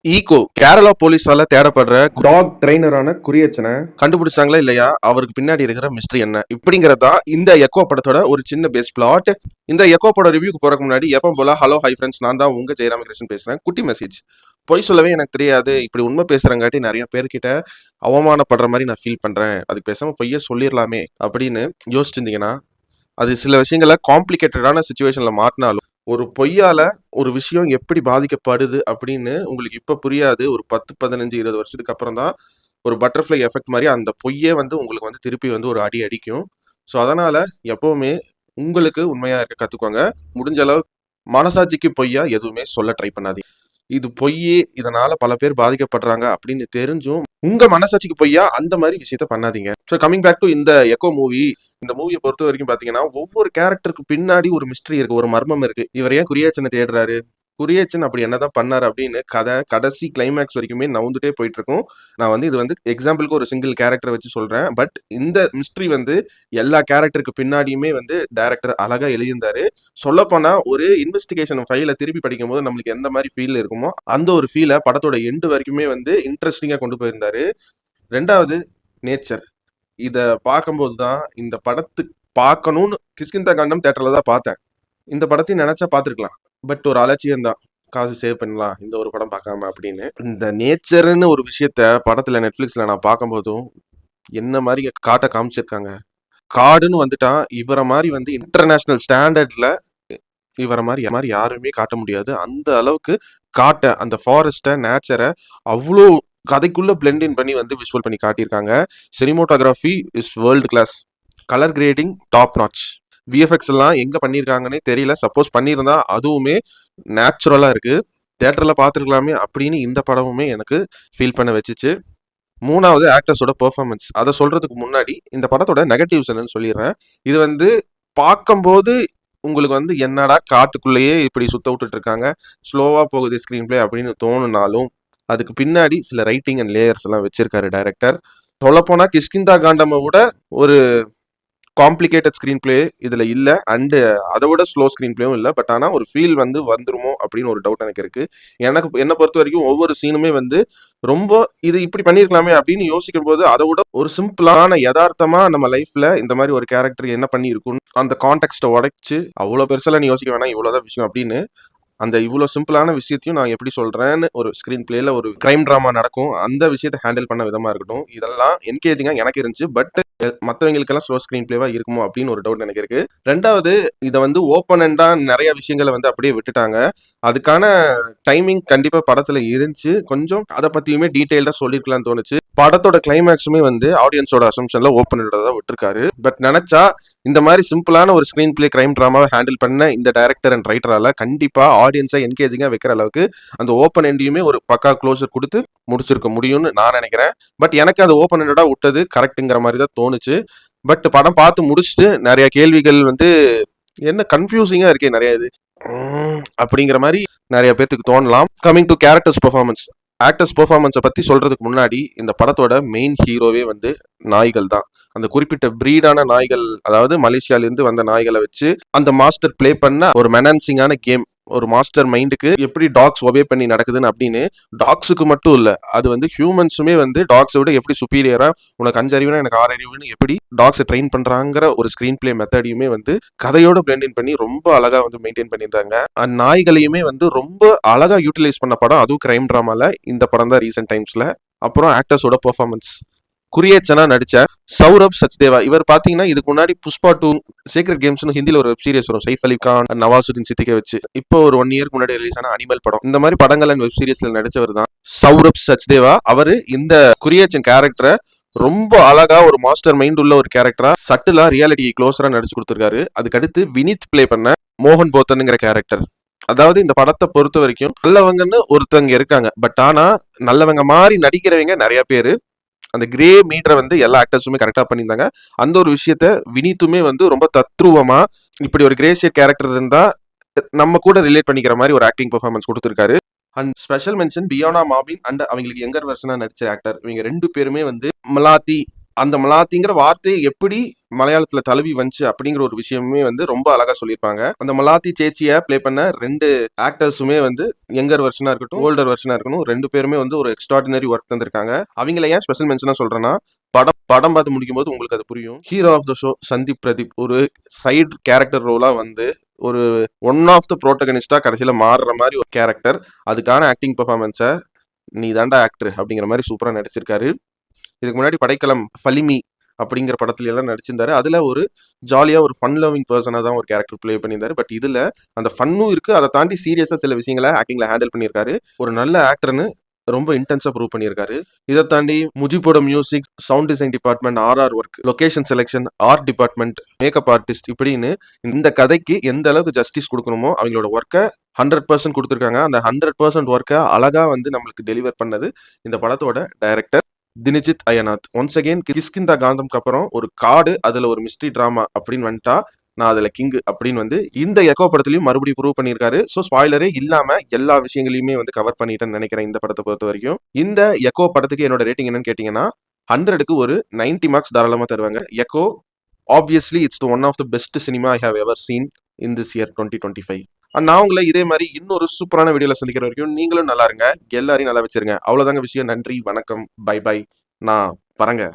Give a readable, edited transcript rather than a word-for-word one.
Ego Kerala போலீஸால தேடப்படுற talk ட்ரெயினரான குரியச்சனை கண்டுபிடிச்சாங்களா இல்லையா, அவருக்கு பின்னாடி இருக்கிற மிஸ்ட்ரி என்ன இப்படிங்கறதா இந்த எக்கோ படத்தோட ஒரு சின்ன பேஸ் பிளாட். இந்த எக்கோ பட ரிவ்யூக்கு போறதுக்கு முன்னாடி எப்போ போல ஹலோ ஹை ஃப்ரெண்ட்ஸ், நான் தான் உங்க ஜெயராமகிருஷ்ணன் பேசுறேன். குட்டி மெசேஜ். பொய் சொல்லவே எனக்கு தெரியாது, இப்படி உண்மை பேசுறங்காட்டி நிறைய பேர்கிட்ட அவமானப்படுற மாதிரி நான் ஃபீல் பண்றேன், அதுக்கு பேசாம பொய்ய சொல்லிடலாமே அப்படின்னு யோசிச்சிருந்தீங்கன்னா, அது சில விஷயங்களை காம்ப்ளிகேட்டடான சுச்சுவேஷன்ல மாட்டினாலும் ஒரு பொய்யால ஒரு விஷயம் எப்படி பாதிக்கப்படுது அப்படின்னு உங்களுக்கு இப்ப புரியாது. ஒரு 10, 15, 20 வருஷத்துக்கு அப்புறம் தான் ஒரு பட்டர்ஃப்ளை எஃபெக்ட் மாதிரி அந்த பொய்யே வந்து உங்களுக்கு வந்து திருப்பி வந்து ஒரு அடி அடிக்கும். ஸோ அதனால எப்பவுமே உங்களுக்கு உண்மையா இருக்க கத்துக்கோங்க. முடிஞ்ச அளவு மனசாட்சிக்கு பொய்யா எதுவுமே சொல்ல ட்ரை பண்ணாதீங்க. இது பொய்யே, இதனால பல பேர் பாதிக்கப்படுறாங்க அப்படின்னு தெரிஞ்சும் உங்க மனசாட்சிக்கு பொய்யா அந்த மாதிரி விஷயத்த பண்ணாதீங்க. ஸோ கமிங் பேக் டு இந்த எக்கோ மூவி. இந்த மூவியை பொறுத்த வரைக்கும் பாத்தீங்கன்னா, ஒவ்வொரு கேரக்டருக்கு பின்னாடி ஒரு மிஸ்ட்ரி இருக்கு, ஒரு மர்மம் இருக்கு. இவர் ஏன் குரியச்சனை தேடுறாரு, குரியச்சன் அப்படி என்னதான் பண்ணாரு அப்படின்னு கதை கடைசி கிளைமேக்ஸ் வரைக்குமே நவுந்துட்டே போயிட்டு இருக்கும். நான் வந்து இது வந்து எக்ஸாம்பிளுக்கு ஒரு சிங்கிள் கேரக்டர் வச்சு சொல்றேன். பட் இந்த மிஸ்ட்ரி வந்து எல்லா கேரக்டருக்கு பின்னாடியுமே வந்து டைரக்டர் அழகா எழுதியிருந்தாரு. சொல்ல போனா ஒரு இன்வெஸ்டிகேஷன் ஃபைலை திருப்பி படிக்கும் போது நம்மளுக்கு எந்த மாதிரி ஃபீல் இருக்குமோ அந்த ஒரு ஃபீலை படத்தோட எண்டு வரைக்குமே வந்து இன்ட்ரெஸ்டிங்கா கொண்டு போயிருந்தாரு. ரெண்டாவது, நேச்சர். இத பார்க்கும்போது தான் இந்த படத்துக்கு பார்க்கணும்னு கிஷ்கிந்தா காண்டம் தியேட்டர்ல தான் பார்த்தேன். இந்த படத்தையும் நினைச்சா பார்த்துருக்கலாம். பட் ஒரு அலட்சியம் தான், காசு சேவ் பண்ணலாம் இந்த ஒரு படம் பார்க்காம அப்படின்னு. இந்த நேச்சர்னு ஒரு விஷயத்த படத்துல நெட்ஃபிளிக்ஸ்ல நான் பார்க்கும்போதும் என்ன மாதிரி காட்ட காமிச்சிருக்காங்க. காடுன்னு வந்துட்டா இவரை மாதிரி வந்து இன்டர்நேஷனல் ஸ்டாண்டர்ட்ல இவரை மாதிரி யாருமே காட்ட முடியாது. அந்த அளவுக்கு காட்ட அந்த ஃபாரஸ்ட்டை, நேச்சரை அவ்வளோ கதைக்குள்ள பிளெண்ட் இன் பண்ணி வந்து விஷுவல் பண்ணி காட்டியிருக்காங்க. Cinematography is world class. Colour grading top notch. VFX எல்லாம் எங்க பண்ணியிருக்காங்கன்னே தெரியல. சப்போஸ் பண்ணியிருந்தா அதுவுமே நேச்சுரலா இருக்கு. தியேட்டர்ல பார்த்துருக்கலாமே அப்படின்னு இந்த படமுமே எனக்கு ஃபீல் பண்ண வச்சுச்சு. மூணாவது, ஆக்டர்ஸோட பெர்ஃபார்மன்ஸ். அதை சொல்றதுக்கு முன்னாடி இந்த படத்தோட நெகட்டிவ்ஸ் என்னன்னு சொல்லிடுறேன். இது வந்து பார்க்கும்போது உங்களுக்கு வந்து என்னடா காட்டுக்குள்ளேயே இப்படி சுத்த விட்டுட்டு இருக்காங்க, ஸ்லோவா போகுது ஸ்கிரீன் பிளே அப்படின்னு தோணுனாலும் அதுக்கு பின்னாடி சில ரைட்டிங் அண்ட் லேயர்ஸ் எல்லாம் வச்சிருக்காரு டைரக்டர். சொல்லப்போனா கிஷ்கிந்தா காண்டமை விட ஒரு காம்ப்ளிகேட்டட் ஸ்கிரீன் பிளே இதுல இல்ல. அண்ட் அதை விட ஸ்லோ ஸ்கிரீன் பிளேவும் இல்லை. பட் ஆனா ஒரு ஃபீல் வந்து வந்துருமோ அப்படின்னு ஒரு டவுட் எனக்கு இருக்கு. என்னை பொறுத்த வரைக்கும் ஒவ்வொரு சீனுமே வந்து ரொம்ப இது இப்படி பண்ணிருக்கலாமே அப்படின்னு யோசிக்கும் போது அதை விட ஒரு சிம்பிளான யதார்த்தமா நம்ம லைஃப்ல இந்த மாதிரி ஒரு கேரக்டர் என்ன பண்ணி இருக்கும் அந்த கான்டெக்ட்டை உடைச்சு அவ்வளவு பெருசெல்லாம் நீ யோசிக்க வேணாம், இவ்வளவுதான் விஷயம் அப்படின்னு அந்த இவ்வளோ சிம்பிளான விஷயத்தையும் நான் எப்படி சொல்றேன்னு ஒரு ஸ்கிரீன் பிளேல ஒரு கிரைம் டிராமா நடக்கும், அந்த விஷயத்தை ஹேண்டில் பண்ண விதமா இருக்கட்டும், இதெல்லாம் என்கேஜிங்கா எனக்கு இருந்துச்சு. பட் மற்றவங்களுக்கெல்லாம் ஸ்லோ ஸ்கிரீன் பிளேவா இருக்குமோ அப்படின்னு ஒரு டவுட் எனக்கு இருக்கு. ரெண்டாவது, இதை வந்து ஓப்பன் அண்டா நிறைய விஷயங்களை வந்து அப்படியே விட்டுட்டாங்க. அதுக்கான டைமிங் கண்டிப்பா படத்துல இருந்துச்சு. கொஞ்சம் அதை பத்தியுமே டீடைல்டா சொல்லிருக்கலாம்னு தோணுச்சு. படத்தோட கிளைமேக்ஸுமே வந்து ஆடியன்ஸோட அசம்ஷன்ல ஓப்பன் தான் விட்டுருக்காரு. பட் நினைச்சா இந்த மாதிரி சிம்பிளான ஒரு ஸ்கிரீன் பிளே கிரைம் டிராமாவை ஹேண்டில் பண்ண இந்த டைரக்டர் அண்ட் ரைட்டரால கண்டிப்பா ஆடியன்ஸை என்கேஜிங்கா வைக்கிற அளவுக்கு அந்த ஓப்பன் எண்டையுமே ஒரு பக்கா க்ளோசர் கொடுத்து முடிச்சிருக்க முடியும்னு நான் நினைக்கிறேன். பட் எனக்கு அது ஓப்பன் எண்டடா விட்டது கரெக்டுங்கிற மாதிரி தான் தோணுச்சு. பட் படம் பார்த்து முடிச்சுட்டு நிறைய கேள்விகள் வந்து என்ன கன்ஃபியூசிங்கா இருக்கே நிறைய இது அப்படிங்கிற மாதிரி நிறைய பேருக்கு தோணலாம். Coming to characters performance. Actors பெர்ஃபார்மன்ஸை பற்றி சொல்றதுக்கு முன்னாடி இந்த படத்தோட மெயின் ஹீரோவே வந்து நாய்கள் தான். அந்த குறிப்பிட்ட பிரீடான நாய்கள், அதாவது மலேசியாவிலிருந்து வந்த நாய்களை வச்சு அந்த மாஸ்டர் பிளே பண்ண ஒரு மெனான்சிங்கான கேம். ஒரு மாஸ்டர் மைண்டுக்கு எப்படி டாக்ஸ் ஒபே பண்ணி நடக்குதுன்னு அப்படின்னு டாக்ஸுக்கு மட்டும் இல்லை, அது வந்து ஹியூமன்ஸுமே வந்து டாக்ஸை விட எப்படி சுப்பீரியரா, உனக்கு 5 அறிவுனா எனக்கு 6 அறிவுன்னு எப்படி டாக்ஸை ட்ரெயின் பண்றாங்கிற ஒரு ஸ்கிரீன் பிளே மெத்தடையுமே வந்து கதையோட பிளெண்ட் பண்ணி ரொம்ப அழகா வந்து மெயின்டைன் பண்ணியிருந்தாங்க. அந்த நாய்களையுமே வந்து ரொம்ப அழகா யூட்டிலைஸ் பண்ண படம், அதுவும் கிரைம் டிராமால இந்த படம் தான் ரீசெண்ட் டைம்ஸ்ல. அப்புறம் ஆக்டர்ஸோட பெர்ஃபார்மன்ஸ். குரியச்சனா நடிச்ச சௌரப் சச்தேவா, இவர் பாத்தீங்கன்னா இதுக்கு முன்னாடி புஷ்பா 2, சீக்ரெட் கேம்ஸ்னு ஹிந்தில ஒரு வெப் சீரிஸ் வரும், சைஃப் அலி கான், நவாசுதீன் சித்திகை வச்சு. இப்போ ஒரு 1 இயருக்கு முன்னாடி ரிலீஸ் ஆன அனிமல் படம், இந்த மாதிரி படங்கள் அண்ட் வெப் சீரிஸ்ல நடிச்சவர் தான் சௌரப் சச்தேவா. அவரு இந்த குரியச்சன் கேரக்டரை ரொம்ப அழகா ஒரு மாஸ்டர் மைண்ட் உள்ள ஒரு கேரக்டரா சட்டிலா ரியாலிட்டி க்ளோஸரா நடிச்சு கொடுத்திருக்காரு. அதுக்கடுத்து வினித் பிளே பண்ண மோகன் போத்தனுங்கிற கேரக்டர். அதாவது இந்த படத்தை பொறுத்த வரைக்கும் நல்லவங்கன்னு ஒருத்தவங்க இருக்காங்க, பட் ஆனா நல்லவங்க மாதிரி நடிக்கிறவங்க நிறைய பேரு. அந்த கிரே மீட்டரை வந்து எல்லா ஆக்டர்ஸுமே கரெக்டா பண்ணியிருந்தாங்க. அந்த ஒரு விஷயத்த வினித்துமே வந்து ரொம்ப தத்ரூபமா இப்படி ஒரு கிரே ஷேட் கேரக்டர் இருந்தா நம்ம கூட ரிலேட் பண்ணிக்கிற மாதிரி ஒரு ஆக்டிங் பெர்ஃபார்மன்ஸ் கொடுத்துருக்காரு. அண்ட் ஸ்பெஷல் மென்ஷன் பியோனா மாபின் அண்ட் அவங்களுக்கு யங்கர் வெர்ஷனா நடிச்ச ஆக்டர். இவங்க 2 பேருமே வந்து மலாத்தி அந்த மலாத்திங்கிற வார்த்தை எப்படி மலையாளத்துல தழுவி வந்துச்சு அப்படிங்கிற ஒரு விஷயமே வந்து ரொம்ப அழகா சொல்லியிருப்பாங்க. அந்த மலாத்தி சேச்சியை ப்ளே பண்ண 2 ஆக்டர்ஸுமே வந்து யங்கர் வெர்ஷனா இருக்கட்டும், ஓல்டர் வெர்ஷனா இருக்கட்டும், 2 பேருமே வந்து ஒரு எக்ஸ்ட்ராடினரி ஒர்க் தந்திருக்காங்க. அவங்கள ஏன் ஸ்பெஷல் மென்ஷனா சொல்றேன்னா, படம் பார்த்து முடிக்கும்போது உங்களுக்கு அது புரியும். Hero of the show Sandeep Pradeep ஒரு சைடு கேரக்டர் ரோலா வந்து ஒரு ஒன் ஆஃப் த புரோட்டகனிஸ்டா கடைசியில மாறுற மாதிரி ஒரு கேரக்டர். அதுக்கான ஆக்டிங் பெர்ஃபார்மன்ஸை நீ தாண்டா ஆக்டர் அப்படிங்கிற மாதிரி சூப்பரா நடிச்சிருக்காரு. இதுக்கு முன்னாடி படைக்கலம், ஃபலிமி அப்படிங்கிற படத்துல எல்லாம் நடிச்சிருந்தாரு. அதுல ஒரு ஜாலியா ஒரு ஃபன் லவிங் பர்சனா தான் ஒரு கேரக்டர் ப்ளே பண்ணியிருந்தாரு. பட் இதுல அந்த ஃபன்னும் இருக்கு, அதை தாண்டி சீரியஸா சில விஷயங்களை ஆக்டிங்ல ஹேண்டில் பண்ணியிருக்காரு. ஒரு நல்ல ஆக்டர்னு ரொம்ப இன்டென்ஸா ப்ரூவ் பண்ணியிருக்காரு. இதை தாண்டி முஜிபோட music, sound design department, RR work, location selection, art department, makeup artist இப்படின்னு இந்த கதைக்கு எந்த அளவுக்கு ஜஸ்டிஸ் கொடுக்கணுமோ அவங்களோட ஒர்க்கை 100% கொடுத்துருக்காங்க. அந்த 100% ஒர்க்கை அழகா வந்து நம்மளுக்கு டெலிவர் பண்ணது இந்த படத்தோட டைரக்டர் தினிஜித் அயனாத். ஒன்ஸ் அகெயின் கிஷ்கிந்தா காந்தம்க்கு அப்புறம் ஒரு காடு, அதுல ஒரு மிஸ்ட்ரி டிராமா அப்படின்னு வந்துட்டா நான் அதுல கிங் அப்படின்னு வந்து இந்த எக்கோ படத்துலயும் மறுபடியும் ப்ரூவ் பண்ணியிருக்காரு. ஸோ ஸ்பாய்லரே இல்லாம எல்லா விஷயங்களையுமே வந்து கவர் பண்ணிட்டேன்னு நினைக்கிறேன் இந்த படத்தை பொறுத்த வரைக்கும். இந்த எக்கோ படத்துக்கு என்னோட ரேட்டிங் என்னன்னு கேட்டீங்கன்னா 100க்கு ஒரு 90 மார்க்ஸ் தாராளமா தருவாங்க. Eko obviously it's one of the best cinema I have ever seen in this year 2025. நான் உங்களை இதே மாதிரி இன்னொரு சூப்பரான வீடியோல சந்திக்கிற வரைக்கும் நீங்களும் நல்லா இருங்க, எல்லாரையும் நல்லா வச்சிருங்க. அவ்வளவுதாங்க விஷயம். நன்றி, வணக்கம், பை பை. நான் பறங்க.